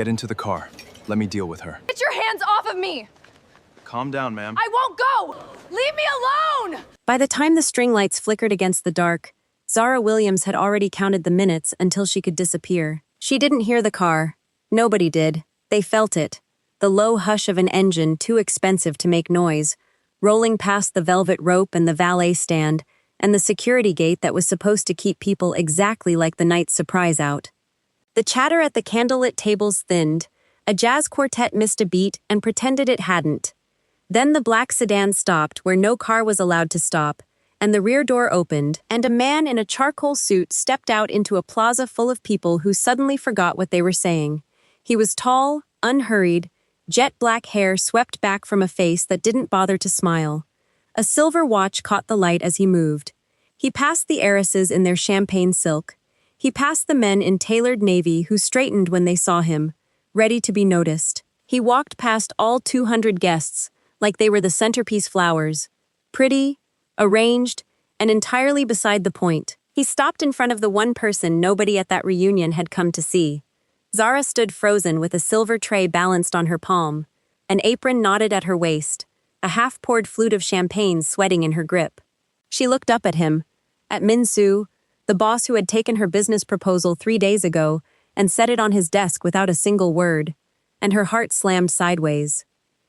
Get into the car. Let me deal with her. Get your hands off of me! Calm down, ma'am. I won't go! Leave me alone! By the time the string lights flickered against the dark, Zara Williams had already counted the minutes until she could disappear. She didn't hear the car. Nobody did. They felt it. The low hush of an engine too expensive to make noise, rolling past the velvet rope and the valet stand, and the security gate that was supposed to keep people exactly like the night's surprise out. The chatter at the candlelit tables thinned. A jazz quartet missed a beat and pretended it hadn't. Then the black sedan stopped where no car was allowed to stop, and the rear door opened, and a man in a charcoal suit stepped out into a plaza full of people who suddenly forgot what they were saying. He was tall, unhurried, jet black hair swept back from a face that didn't bother to smile. A silver watch caught the light as he moved. He passed the heiresses in their champagne silk. He passed the men in tailored navy who straightened when they saw him, ready to be noticed. He walked past all 200 guests, like they were the centerpiece flowers, pretty, arranged, and entirely beside the point. He stopped in front of the one person nobody at that reunion had come to see. Zara stood frozen with a silver tray balanced on her palm, an apron knotted at her waist, a half-poured flute of champagne sweating in her grip. She looked up at him, at Min-soo, the boss who had taken her business proposal 3 days ago and set it on his desk without a single word, and her heart slammed sideways.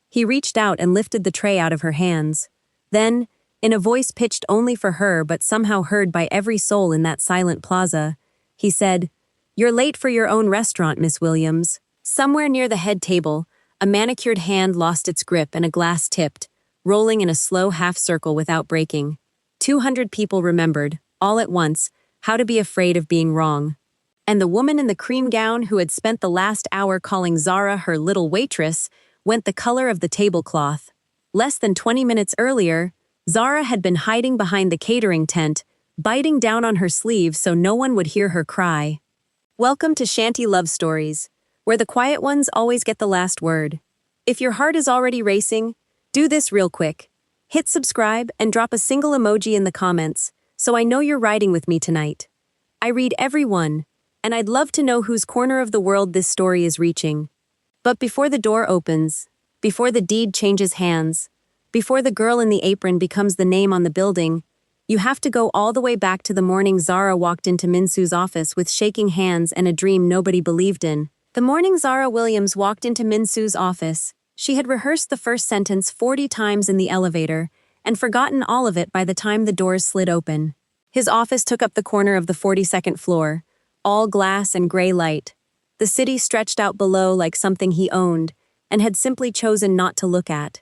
He reached out and lifted the tray out of her hands. Then, in a voice pitched only for her but somehow heard by every soul in that silent plaza, he said, "You're late for your own restaurant, Miss Williams." Somewhere near the head table, a manicured hand lost its grip and a glass tipped, rolling in a slow half-circle without breaking. 200 people remembered, all at once, how to be afraid of being wrong. And the woman in the cream gown who had spent the last hour calling Zara her little waitress went the color of the tablecloth. Less than 20 minutes earlier, Zara had been hiding behind the catering tent, biting down on her sleeve so no one would hear her cry. Welcome to Shanty Love Stories, where the quiet ones always get the last word. If your heart is already racing, do this real quick. Hit subscribe and drop a single emoji in the comments, so I know you're riding with me tonight. I read every one, and I'd love to know whose corner of the world this story is reaching. But before the door opens, before the deed changes hands, before the girl in the apron becomes the name on the building, you have to go all the way back to the morning Zara walked into Min-soo's office with shaking hands and a dream nobody believed in. The morning Zara Williams walked into Min-soo's office, she had rehearsed the first sentence 40 times in the elevator and forgotten all of it by the time the doors slid open. His office took up the corner of the 42nd floor, all glass and gray light. The city stretched out below like something he owned and had simply chosen not to look at.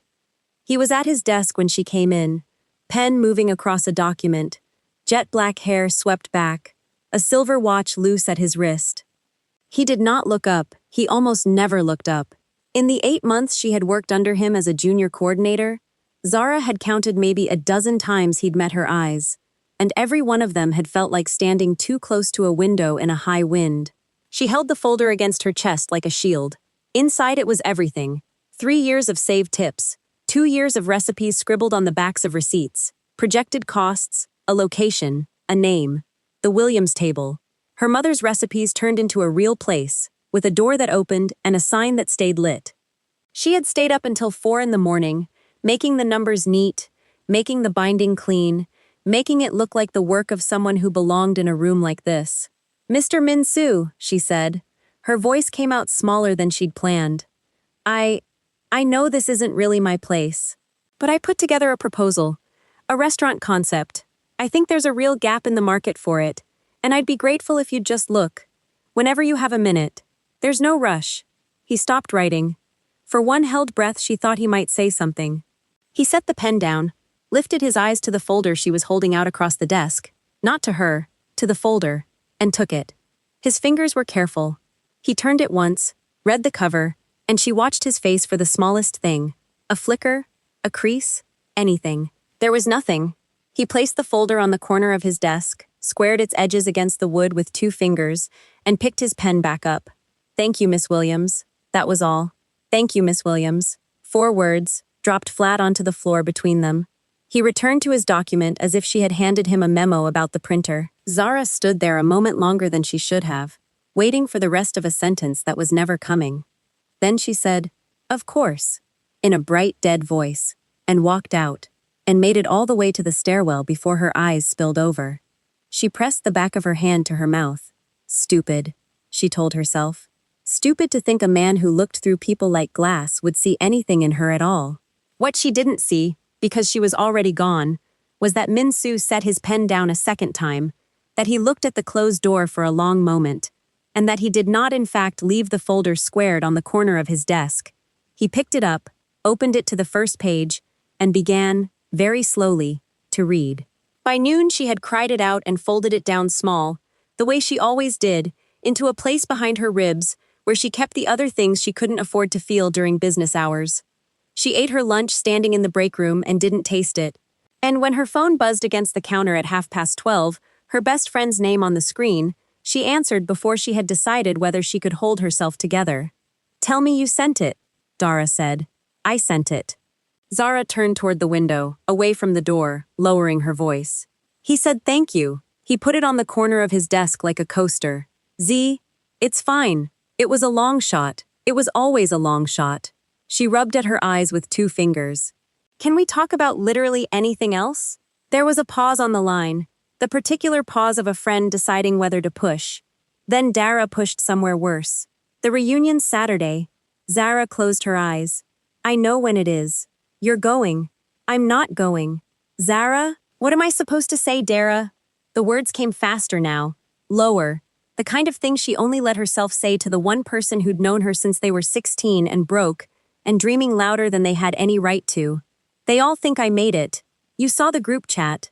He was at his desk when she came in, pen moving across a document, jet black hair swept back, a silver watch loose at his wrist. He did not look up. He almost never looked up. In the 8 months she had worked under him as a junior coordinator, Zara had counted maybe a dozen times he'd met her eyes, and every one of them had felt like standing too close to a window in a high wind. She held the folder against her chest like a shield. Inside it was everything. 3 years of saved tips, 2 years of recipes scribbled on the backs of receipts, projected costs, a location, a name, the Williams table. Her mother's recipes turned into a real place, with a door that opened and a sign that stayed lit. She had stayed up until 4 in the morning, making the numbers neat, making the binding clean, making it look like the work of someone who belonged in a room like this. "Mr. Min-soo," she said. Her voice came out smaller than she'd planned. I know this isn't really my place, but I put together a proposal, a restaurant concept. I think there's a real gap in the market for it, and I'd be grateful if you'd just look. Whenever you have a minute. There's no rush." He stopped writing. For one held breath she thought he might say something. He set the pen down, lifted his eyes to the folder she was holding out across the desk, not to her, to the folder, and took it. His fingers were careful. He turned it once, read the cover, and she watched his face for the smallest thing. A flicker, a crease, anything. There was nothing. He placed the folder on the corner of his desk, squared its edges against the wood with 2 fingers, and picked his pen back up. "Thank you, Miss Williams." That was all. "Thank you, Miss Williams." 4 words, dropped flat onto the floor between them. He returned to his document as if she had handed him a memo about the printer. Zara stood there a moment longer than she should have. waiting for the rest of a sentence that was never coming. Then she said, "Of course," in a bright, dead voice, and walked out, and made it all the way to the stairwell before her eyes spilled over. She pressed the back of her hand to her mouth. Stupid, she told herself. Stupid to think a man who looked through people like glass would see anything in her at all. What she didn't see, because she was already gone, was that Min-soo set his pen down a second time, that he looked at the closed door for a long moment, and that he did not in fact leave the folder squared on the corner of his desk. He picked it up, opened it to the first page, and began, very slowly, to read. By noon she had cried it out and folded it down small, the way she always did, into a place behind her ribs, where she kept the other things she couldn't afford to feel during business hours. She ate her lunch standing in the break room and didn't taste it. And when her phone buzzed against the counter at 12:30, her best friend's name on the screen, she answered before she had decided whether she could hold herself together. "Tell me you sent it," Dara said. "I sent it." Zara turned toward the window, away from the door, lowering her voice. "He said thank you." He put it on the corner of his desk like a coaster. It's fine. It was a long shot. It was always a long shot." She rubbed at her eyes with 2 fingers. "Can we talk about literally anything else?" There was a pause on the line, the particular pause of a friend deciding whether to push. Then Dara pushed somewhere worse. "The reunion's Saturday." Zara closed her eyes. "I know when it is. You're going." "I'm not going." "Zara? What am I supposed to say, Dara?" The words came faster now, lower, the kind of thing she only let herself say to the one person who'd known her since they were 16 and broke, and dreaming louder than they had any right to. "They all think I made it. You saw the group chat.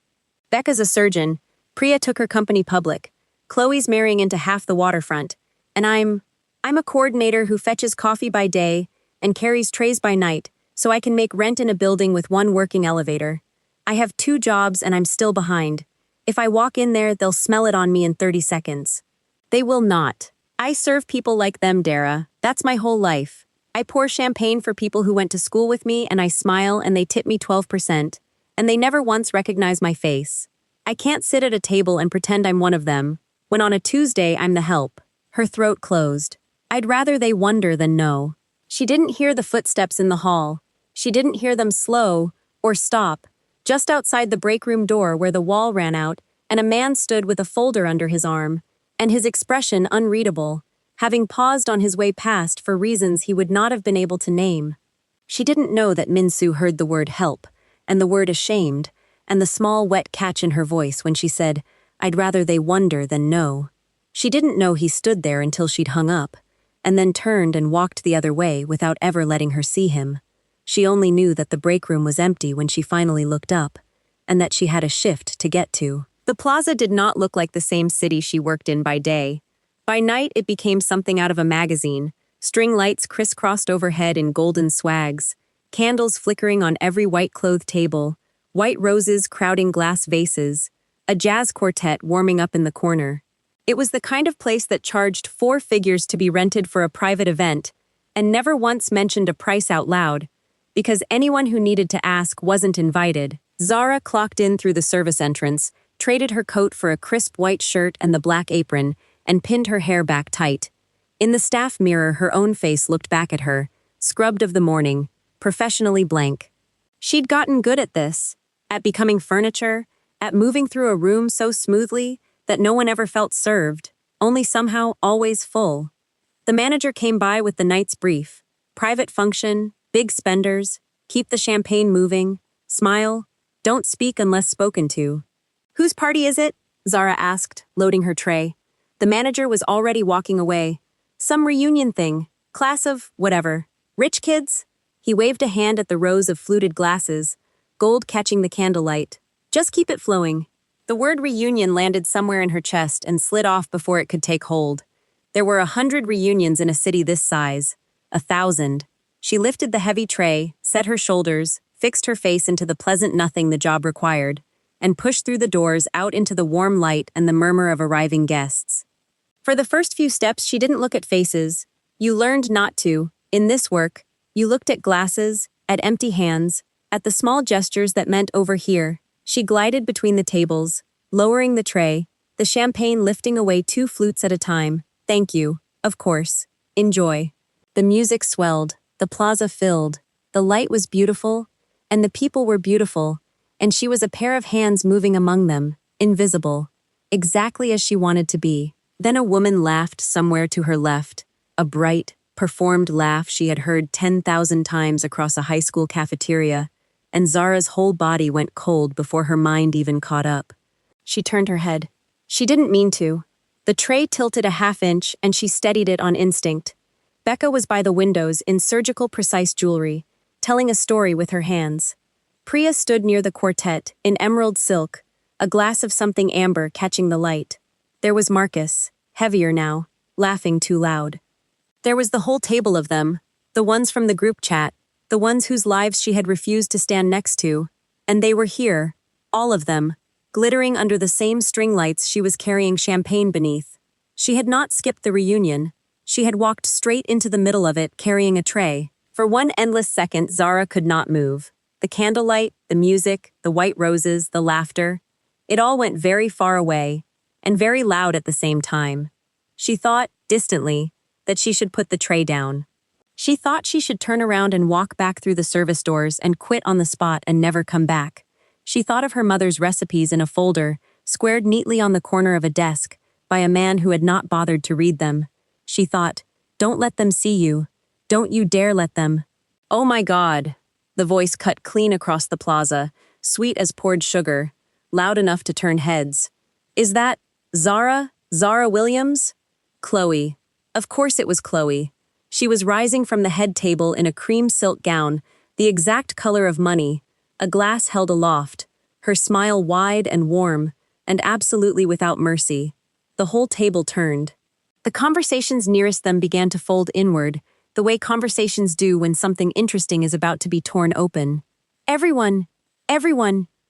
Becca's a surgeon. Priya took her company public. Chloe's marrying into half the waterfront. And I'm a coordinator who fetches coffee by day and carries trays by night, so I can make rent in a building with 1 working elevator. I have 2 jobs and I'm still behind. If I walk in there, they'll smell it on me in 30 seconds. They will not. I serve people like them, Dara. That's my whole life. I pour champagne for people who went to school with me and I smile and they tip me 12%, and they never once recognize my face. I can't sit at a table and pretend I'm one of them, when on a Tuesday I'm the help." Her throat closed. "I'd rather they wonder than know." She didn't hear the footsteps in the hall. She didn't hear them slow, or stop, just outside the break room door where the wall ran out and a man stood with a folder under his arm, and his expression unreadable, having paused on his way past for reasons he would not have been able to name. She didn't know that Min-soo heard the word help, and the word ashamed, and the small wet catch in her voice when she said, "I'd rather they wonder than know." She didn't know he stood there until she'd hung up, and then turned and walked the other way without ever letting her see him. She only knew that the break room was empty when she finally looked up, and that she had a shift to get to. The plaza did not look like the same city she worked in by day. By night, it became something out of a magazine, string lights crisscrossed overhead in golden swags, candles flickering on every white-clothed table, white roses crowding glass vases, a jazz quartet warming up in the corner. It was the kind of place that charged 4 figures to be rented for a private event, and never once mentioned a price out loud, because anyone who needed to ask wasn't invited. Zara clocked in through the service entrance, traded her coat for a crisp white shirt and the black apron, and pinned her hair back tight. In the staff mirror, her own face looked back at her, scrubbed of the morning, professionally blank. She'd gotten good at this, at becoming furniture, at moving through a room so smoothly that no one ever felt served, only somehow always full. The manager came by with the night's brief. Private function, big spenders, keep the champagne moving, smile, don't speak unless spoken to. "Whose party is it?" Zara asked, loading her tray. The manager was already walking away. "Some reunion thing, class of whatever. Rich kids?" He waved a hand at the rows of fluted glasses, gold catching the candlelight. "Just keep it flowing." The word reunion landed somewhere in her chest and slid off before it could take hold. There were 100 reunions in a city this size. 1,000. She lifted the heavy tray, set her shoulders, fixed her face into the pleasant nothing the job required, and pushed through the doors out into the warm light and the murmur of arriving guests. For the first few steps, she didn't look at faces. You learned not to. In this work, you looked at glasses, at empty hands, at the small gestures that meant over here. She glided between the tables, lowering the tray, the champagne lifting away 2 flutes at a time, Thank you. Of course. Enjoy. The music swelled, the plaza filled, the light was beautiful, and the people were beautiful, and she was a pair of hands moving among them, invisible, exactly as she wanted to be. Then a woman laughed somewhere to her left, a bright, performed laugh she had heard 10,000 times across a high school cafeteria, and Zara's whole body went cold before her mind even caught up. She turned her head. She didn't mean to. The tray tilted a half-inch, and she steadied it on instinct. Becca was by the windows in surgical precise jewelry, telling a story with her hands. Priya stood near the quartet, in emerald silk, a glass of something amber catching the light. There was Marcus, heavier now, laughing too loud. There was the whole table of them, the ones from the group chat, the ones whose lives she had refused to stand next to, and they were here, all of them, glittering under the same string lights she was carrying champagne beneath. She had not skipped the reunion. She had walked straight into the middle of it carrying a tray. For one endless second, Zara could not move. The candlelight, the music, the white roses, the laughter, it all went very far away, and very loud at the same time. She thought, distantly, that she should put the tray down. She thought she should turn around and walk back through the service doors and quit on the spot and never come back. She thought of her mother's recipes in a folder, squared neatly on the corner of a desk, by a man who had not bothered to read them. She thought, don't let them see you. Don't you dare let them. Oh my God. The voice cut clean across the plaza, sweet as poured sugar, loud enough to turn heads. Is that Zara? Zara Williams? Chloe. Of course it was Chloe. She was rising from the head table in a cream silk gown, the exact color of money, a glass held aloft, her smile wide and warm, and absolutely without mercy. The whole table turned. The conversations nearest them began to fold inward, the way conversations do when something interesting is about to be torn open. Everyone,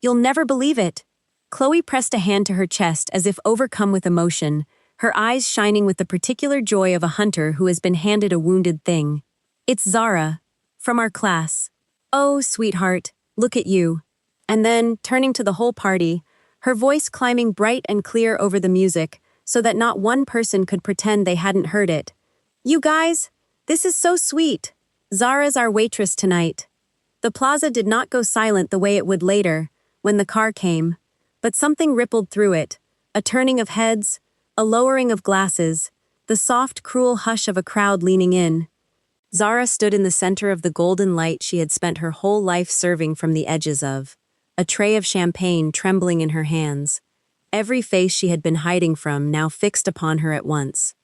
you'll never believe it. Chloe pressed a hand to her chest as if overcome with emotion, her eyes shining with the particular joy of a hunter who has been handed a wounded thing. It's Zara, from our class. Oh, sweetheart, look at you. And then, turning to the whole party, her voice climbing bright and clear over the music, so that not one person could pretend they hadn't heard it. You guys, this is so sweet. Zara's our waitress tonight. The plaza did not go silent the way it would later, when the car came, but something rippled through it, a turning of heads, a lowering of glasses, the soft, cruel hush of a crowd leaning in. Zara stood in the center of the golden light she had spent her whole life serving from the edges of, a tray of champagne trembling in her hands. Every face she had been hiding from now fixed upon her at once.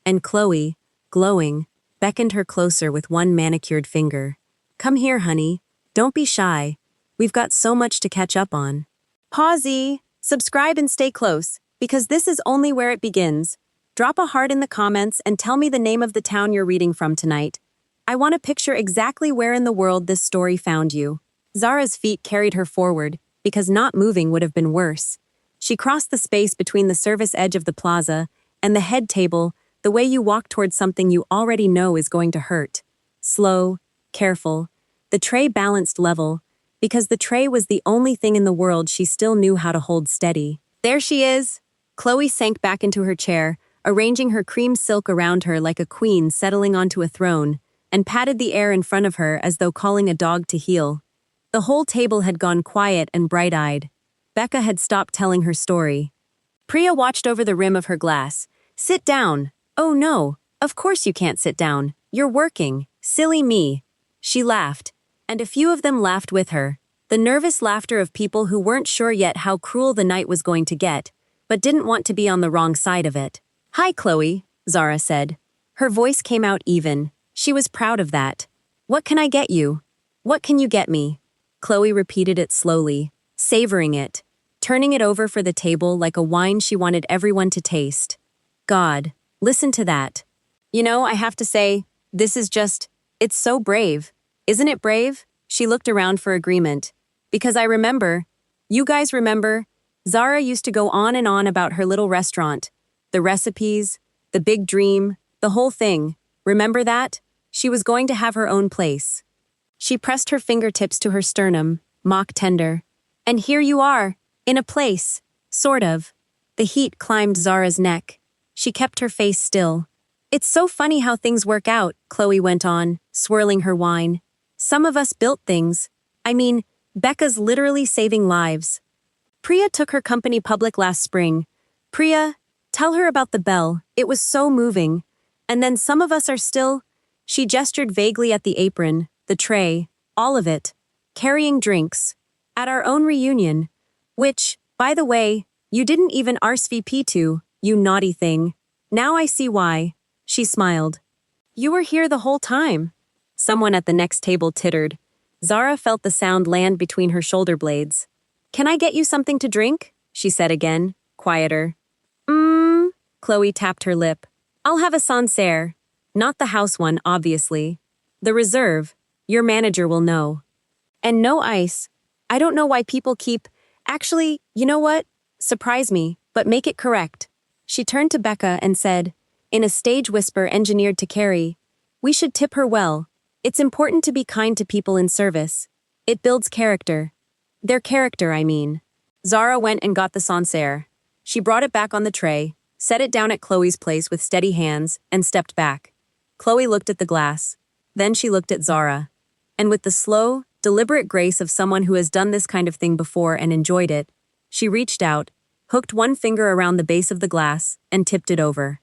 And Chloe, glowing, beckoned her closer with one manicured finger. Come here, honey. Don't be shy. We've got so much to catch up on. Pausey, subscribe and stay close, because this is only where it begins. Drop a heart in the comments and tell me the name of the town you're reading from tonight. I want to picture exactly where in the world this story found you. Zara's feet carried her forward, because not moving would have been worse. She crossed the space between the service edge of the plaza and the head table, the way you walk towards something you already know is going to hurt. Slow, careful, the tray balanced level, because the tray was the only thing in the world she still knew how to hold steady. There she is! Chloe sank back into her chair, arranging her cream silk around her like a queen settling onto a throne, and patted the air in front of her as though calling a dog to heel. The whole table had gone quiet and bright-eyed. Becca had stopped telling her story. Priya watched over the rim of her glass. Sit down. Oh no, of course you can't sit down. You're working. Silly me. She laughed, and a few of them laughed with her. The nervous laughter of people who weren't sure yet how cruel the night was going to get, but didn't want to be on the wrong side of it. Hi, Chloe, Zara said. Her voice came out even. She was proud of that. What can I get you? What can you get me? Chloe repeated it slowly, savoring it, turning it over for the table like a wine she wanted everyone to taste. God, listen to that. You know, I have to say, it's so brave. Isn't it brave? She looked around for agreement. Because I remember, you guys remember, Zara used to go on and on about her little restaurant, the recipes, the big dream, the whole thing. Remember that? She was going to have her own place. She pressed her fingertips to her sternum, mock tender. And here you are, in a place, sort of. The heat climbed Zara's neck. She kept her face still. It's so funny how things work out, Chloe went on, swirling her wine. Some of us built things. I mean, Becca's literally saving lives. Priya took her company public last spring. Priya, tell her about the bell. It was so moving. And then some of us are still... She gestured vaguely at the apron, the tray, all of it. Carrying drinks. At our own reunion. Which, by the way, you didn't even RSVP to, you naughty thing. Now I see why. She smiled. You were here the whole time. Someone at the next table tittered. Zara felt the sound land between her shoulder blades. Can I get you something to drink? She said again, quieter. Chloe tapped her lip. I'll have a Sancerre. Not the house one, obviously. The reserve. Your manager will know. And no ice. I don't know why people keep... Actually, you know what? Surprise me, but make it correct. She turned to Becca and said, in a stage whisper engineered to carry, we should tip her well. It's important to be kind to people in service. It builds character. Their character, I mean. Zara went and got the Sancerre. She brought it back on the tray, set it down at Chloe's place with steady hands, and stepped back. Chloe looked at the glass. Then she looked at Zara. And with the slow, deliberate grace of someone who has done this kind of thing before and enjoyed it, she reached out, hooked one finger around the base of the glass, and tipped it over.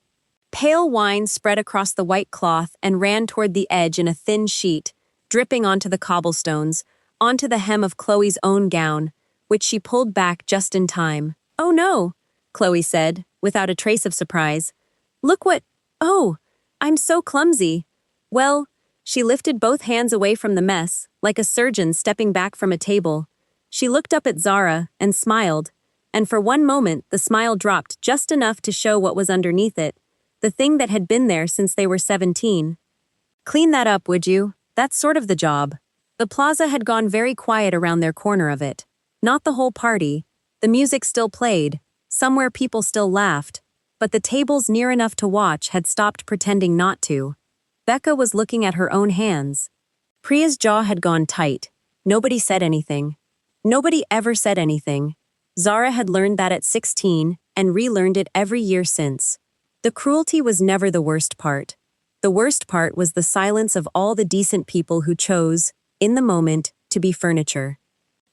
Pale wine spread across the white cloth and ran toward the edge in a thin sheet, dripping onto the cobblestones, onto the hem of Chloe's own gown, which she pulled back just in time. Oh no, Chloe said, without a trace of surprise. Look what... Oh, I'm so clumsy. Well, she lifted both hands away from the mess, like a surgeon stepping back from a table. She looked up at Zara and smiled, and for one moment the smile dropped just enough to show what was underneath it, the thing that had been there since they were 17. Clean that up, would you? That's sort of the job. The plaza had gone very quiet around their corner of it. Not the whole party. The music still played. Somewhere people still laughed. But the tables near enough to watch had stopped pretending not to. Becca was looking at her own hands. Priya's jaw had gone tight. Nobody said anything. Nobody ever said anything. Zara had learned that at 16 and relearned it every year since. The cruelty was never the worst part. The worst part was the silence of all the decent people who chose, in the moment, to be furniture.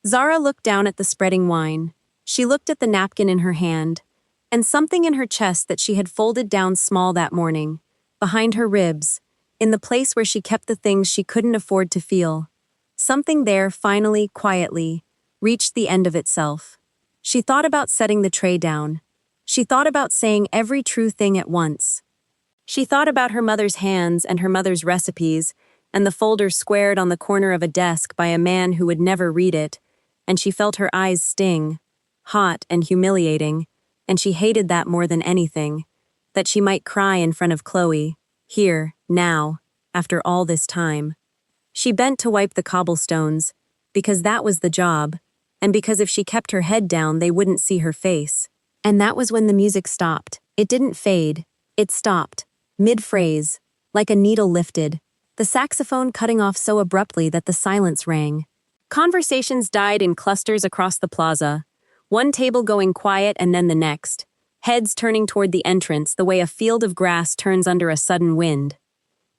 Zara looked down at the spreading wine. She looked at the napkin in her hand, and something in her chest that she had folded down small that morning, behind her ribs, in the place where she kept the things she couldn't afford to feel. Something there finally, quietly, reached the end of itself. She thought about setting the tray down. She thought about saying every true thing at once. She thought about her mother's hands and her mother's recipes, and the folder squared on the corner of a desk by a man who would never read it, and she felt her eyes sting, hot and humiliating, and she hated that more than anything, that she might cry in front of Chloe, here, now, after all this time. She bent to wipe the cobblestones, because that was the job, and because if she kept her head down they wouldn't see her face. And that was when the music stopped. It didn't fade. It stopped. Mid-phrase, like a needle lifted, the saxophone cutting off so abruptly that the silence rang. Conversations died in clusters across the plaza, one table going quiet and then the next, heads turning toward the entrance the way a field of grass turns under a sudden wind.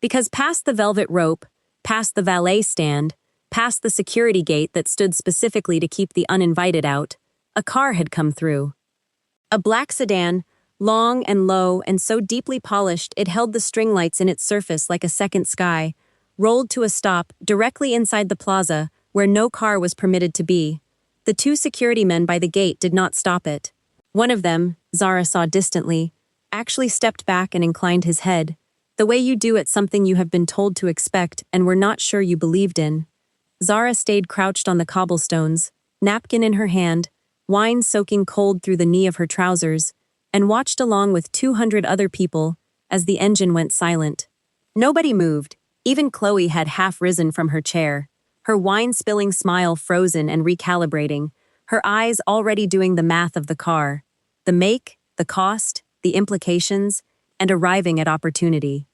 Because past the velvet rope, past the valet stand, past the security gate that stood specifically to keep the uninvited out, a car had come through. A black sedan, long and low and so deeply polished it held the string lights in its surface like a second sky, rolled to a stop directly inside the plaza where no car was permitted to be. The two security men by the gate did not stop it. One of them, Zara saw distantly, actually stepped back and inclined his head, the way you do at something you have been told to expect and were not sure you believed in. Zara stayed crouched on the cobblestones, napkin in her hand, wine soaking cold through the knee of her trousers, and watched along with 200 other people as the engine went silent. Nobody moved. Even Chloe had half risen from her chair, her wine-spilling smile frozen and recalibrating, her eyes already doing the math of the car, the make, the cost, the implications, and arriving at opportunity.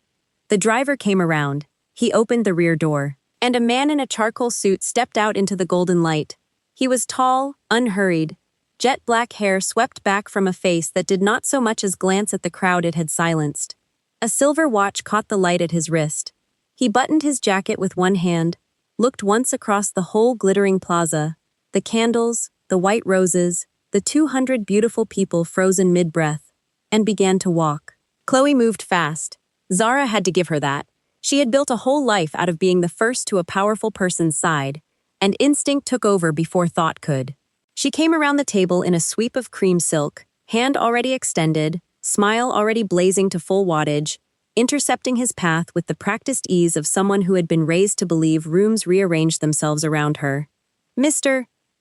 The driver came around. He opened the rear door, and a man in a charcoal suit stepped out into the golden light. He was tall, unhurried, Jet black hair swept back from a face that did not so much as glance at the crowd it had silenced. A silver watch caught the light at his wrist. He buttoned his jacket with one hand, looked once across the whole glittering plaza, the candles, the white roses, the 200 beautiful people frozen mid-breath, and began to walk. Chloe moved fast. Zara had to give her that. She had built a whole life out of being the first to a powerful person's side, and instinct took over before thought could. She came around the table in a sweep of cream silk, hand already extended, smile already blazing to full wattage, intercepting his path with the practiced ease of someone who had been raised to believe rooms rearranged themselves around her.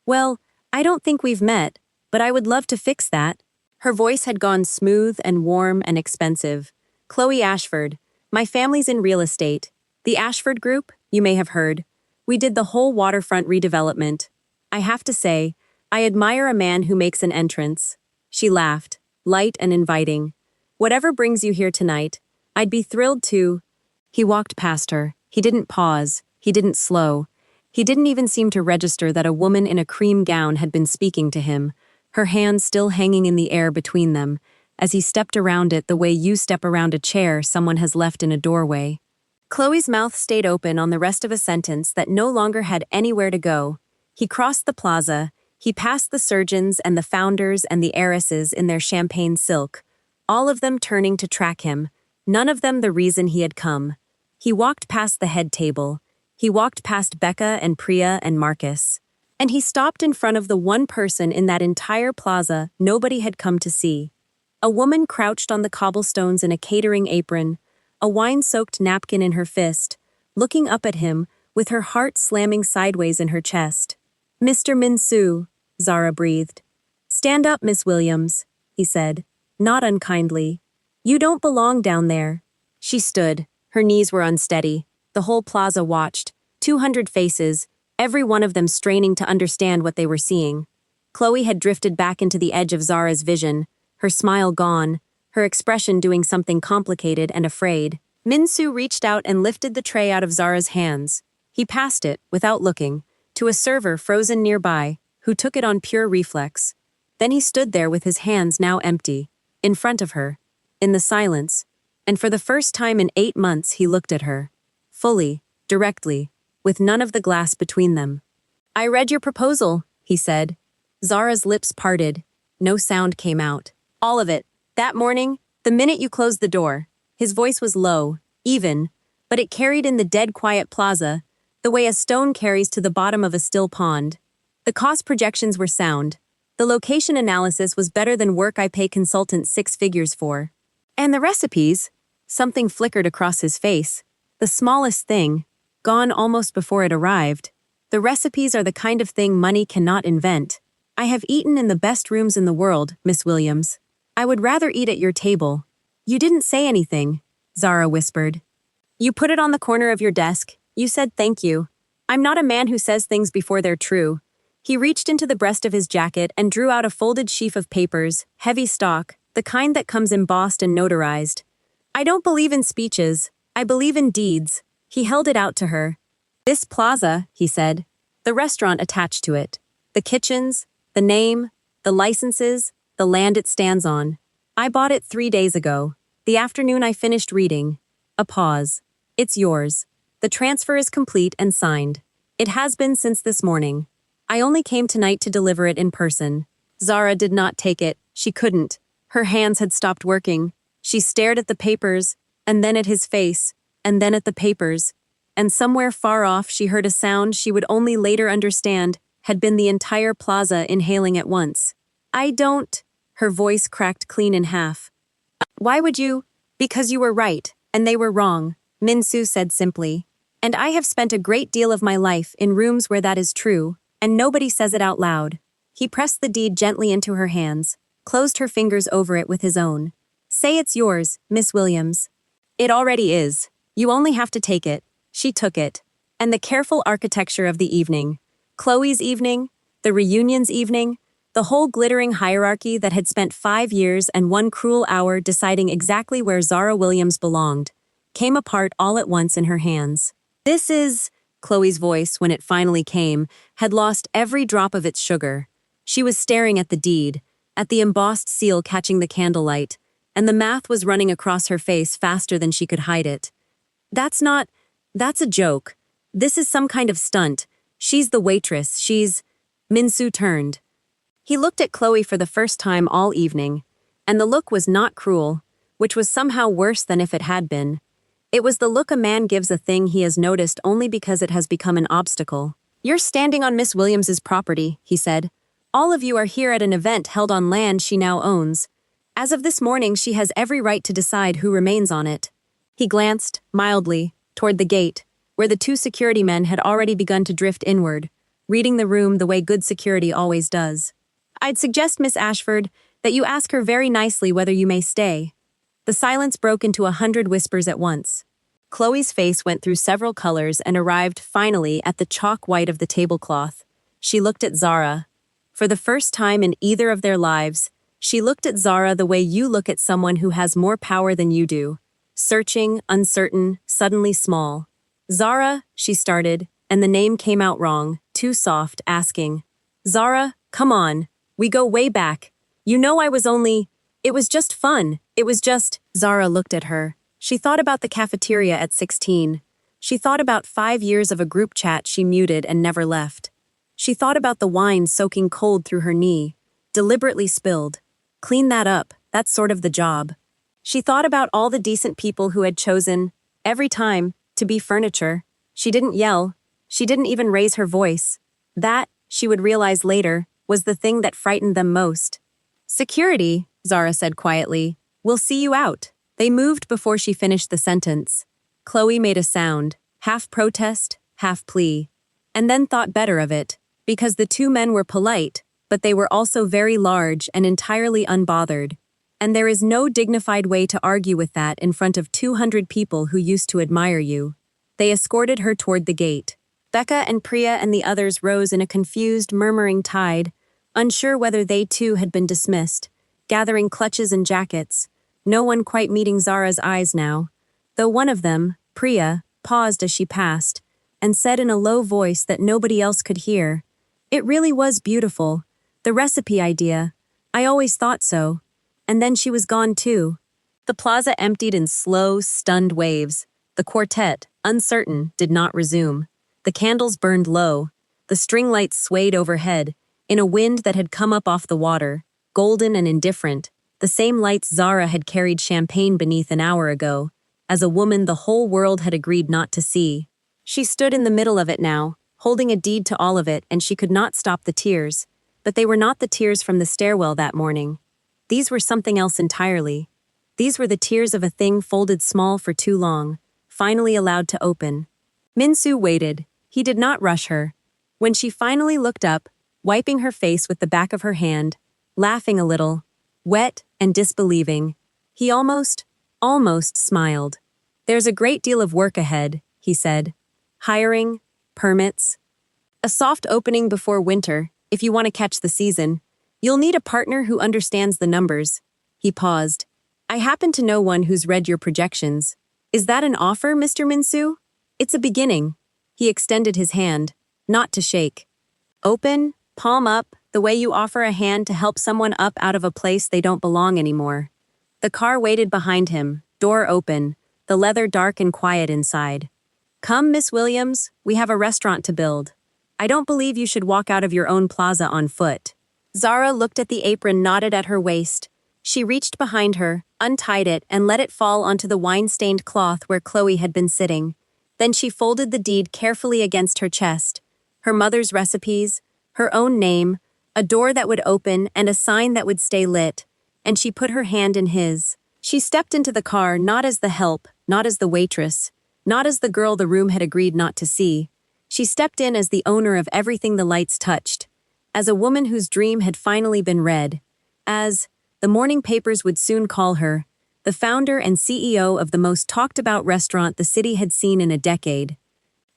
Well, I don't think we've met, but I would love to fix that. Her voice had gone smooth and warm and expensive. Chloe Ashford. My family's in real estate. The Ashford Group, you may have heard. We did the whole waterfront redevelopment. I have to say, I admire a man who makes an entrance. She laughed, light and inviting. Whatever brings you here tonight, I'd be thrilled to. He walked past her. He didn't pause. He didn't slow. He didn't even seem to register that a woman in a cream gown had been speaking to him, her hands still hanging in the air between them, as he stepped around it the way you step around a chair someone has left in a doorway. Chloe's mouth stayed open on the rest of a sentence that no longer had anywhere to go. He crossed the plaza. He passed the surgeons and the founders and the heiresses in their champagne silk, all of them turning to track him, none of them the reason he had come. He walked past the head table. He walked past Becca and Priya and Marcus. And he stopped in front of the one person in that entire plaza nobody had come to see. A woman crouched on the cobblestones in a catering apron, a wine-soaked napkin in her fist, looking up at him with her heart slamming sideways in her chest. "Mr. Min-soo," Zara breathed. "Stand up, Miss Williams," he said, not unkindly. "You don't belong down there." She stood. Her knees were unsteady. The whole plaza watched. 200 faces, every one of them straining to understand what they were seeing. Chloe had drifted back into the edge of Zara's vision, her smile gone, her expression doing something complicated and afraid. Min-soo reached out and lifted the tray out of Zara's hands. He passed it, without looking, to a server frozen nearby, who took it on pure reflex. Then he stood there with his hands now empty, in front of her, in the silence, and for the first time in 8 months he looked at her. Fully, directly, with none of the glass between them. "I read your proposal," he said. Zara's lips parted. No sound came out. "All of it. That morning, the minute you closed the door." His voice was low, even, but it carried in the dead quiet plaza, the way a stone carries to the bottom of a still pond. The cost projections were sound. The location analysis was better than work I pay consultants 6 figures for. And the recipes? Something flickered across his face. The smallest thing, gone almost before it arrived. The recipes are the kind of thing money cannot invent. I have eaten in the best rooms in the world, Miss Williams. I would rather eat at your table. You didn't say anything, Zara whispered. You put it on the corner of your desk. You said thank you. I'm not a man who says things before they're true. He reached into the breast of his jacket and drew out a folded sheaf of papers, heavy stock, the kind that comes embossed and notarized. I don't believe in speeches. I believe in deeds. He held it out to her. This plaza, he said, the restaurant attached to it, the kitchens, the name, the licenses, the land it stands on. I bought it 3 days ago, the afternoon I finished reading. A pause. It's yours. The transfer is complete and signed. It has been since this morning. I only came tonight to deliver it in person. Zara did not take it. She couldn't. Her hands had stopped working. She stared at the papers, and then at his face, and then at the papers. And somewhere far off she heard a sound she would only later understand had been the entire plaza inhaling at once. I don't. Her voice cracked clean in half. Why would you? Because you were right, and they were wrong, Min-soo said simply. And I have spent a great deal of my life in rooms where that is true, and nobody says it out loud. He pressed the deed gently into her hands, closed her fingers over it with his own. Say it's yours, Miss Williams. It already is. You only have to take it. She took it. And the careful architecture of the evening. Chloe's evening, the reunion's evening, the whole glittering hierarchy that had spent 5 years and 1 cruel hour deciding exactly where Zara Williams belonged, came apart all at once in her hands. This is, Chloe's voice, when it finally came, had lost every drop of its sugar. She was staring at the deed, at the embossed seal catching the candlelight, and the math was running across her face faster than she could hide it. That's a joke. This is some kind of stunt. She's the waitress, Minsu turned. He looked at Chloe for the first time all evening, and the look was not cruel, which was somehow worse than if it had been. It was the look a man gives a thing he has noticed only because it has become an obstacle. "You're standing on Miss Williams's property," he said. "All of you are here at an event held on land she now owns. As of this morning, she has every right to decide who remains on it." He glanced, mildly, toward the gate, where the two security men had already begun to drift inward, reading the room the way good security always does. "I'd suggest, Miss Ashford, that you ask her very nicely whether you may stay." The silence broke into 100 whispers at once. Chloe's face went through several colors and arrived, finally, at the chalk white of the tablecloth. She looked at Zara. For the first time in either of their lives, she looked at Zara the way you look at someone who has more power than you do. Searching, uncertain, suddenly small. "Zara," she started, and the name came out wrong, too soft, asking. "Zara, come on. We go way back. You know it was just fun. It was just—" Zara looked at her. She thought about the cafeteria at 16. She thought about 5 years of a group chat she muted and never left. She thought about the wine soaking cold through her knee, deliberately spilled. Clean that up, that's sort of the job. She thought about all the decent people who had chosen, every time, to be furniture. She didn't yell. She didn't even raise her voice. That, she would realize later, was the thing that frightened them most. "Security," Zara said quietly. "We'll see you out." They moved before she finished the sentence. Chloe made a sound, half protest, half plea, and then thought better of it, because the two men were polite, but they were also very large and entirely unbothered. And there is no dignified way to argue with that in front of 200 people who used to admire you. They escorted her toward the gate. Becca and Priya and the others rose in a confused, murmuring tide, unsure whether they too had been dismissed, gathering clutches and jackets, no one quite meeting Zara's eyes now, though one of them, Priya, paused as she passed, and said in a low voice that nobody else could hear, "It really was beautiful. The recipe idea. I always thought so." And then she was gone too. The plaza emptied in slow, stunned waves. The quartet, uncertain, did not resume. The candles burned low. The string lights swayed overhead, in a wind that had come up off the water, golden and indifferent, the same lights Zara had carried champagne beneath an hour ago, as a woman the whole world had agreed not to see. She stood in the middle of it now, holding a deed to all of it, and she could not stop the tears. But they were not the tears from the stairwell that morning. These were something else entirely. These were the tears of a thing folded small for too long, finally allowed to open. Minsu waited. He did not rush her. When she finally looked up, wiping her face with the back of her hand, laughing a little, wet and disbelieving, he almost smiled. "There's a great deal of work ahead," he said. "Hiring, permits. A soft opening before winter, if you want to catch the season. You'll need a partner who understands the numbers." He paused. "I happen to know one who's read your projections. Is that an offer, Mr. Minsu?" "It's a beginning." He extended his hand, not to shake. "Open, palm up, the way you offer a hand to help someone up out of a place they don't belong anymore." The car waited behind him, door open, the leather dark and quiet inside. "Come, Miss Williams, we have a restaurant to build. I don't believe you should walk out of your own plaza on foot." Zara looked at the apron knotted at her waist. She reached behind her, untied it, and let it fall onto the wine-stained cloth where Chloe had been sitting. Then she folded the deed carefully against her chest. Her mother's recipes, her own name, a door that would open and a sign that would stay lit, and she put her hand in his. She stepped into the car not as the help, not as the waitress, not as the girl the room had agreed not to see. She stepped in as the owner of everything the lights touched, as a woman whose dream had finally been read, as, the morning papers would soon call her, the founder and CEO of the most talked-about restaurant the city had seen in a decade.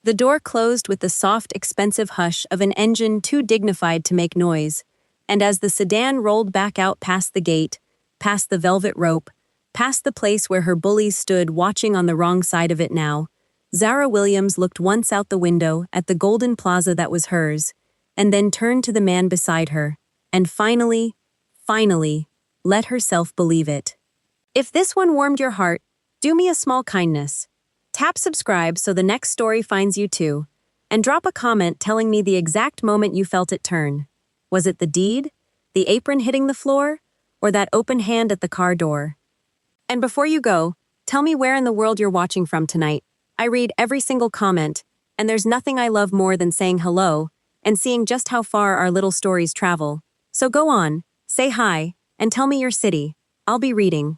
The door closed with the soft, expensive hush of an engine too dignified to make noise, and as the sedan rolled back out past the gate, past the velvet rope, past the place where her bullies stood watching on the wrong side of it now, Zara Williams looked once out the window at the golden plaza that was hers, and then turned to the man beside her. and finally, let herself believe it. If this one warmed your heart, do me a small kindness. Tap subscribe so the next story finds you too, and drop a comment telling me the exact moment you felt it turn. Was it the deed, the apron hitting the floor, or that open hand at the car door? And before you go, tell me where in the world you're watching from tonight. I read every single comment, and there's nothing I love more than saying hello and seeing just how far our little stories travel. So go on, say hi, and tell me your city. I'll be reading.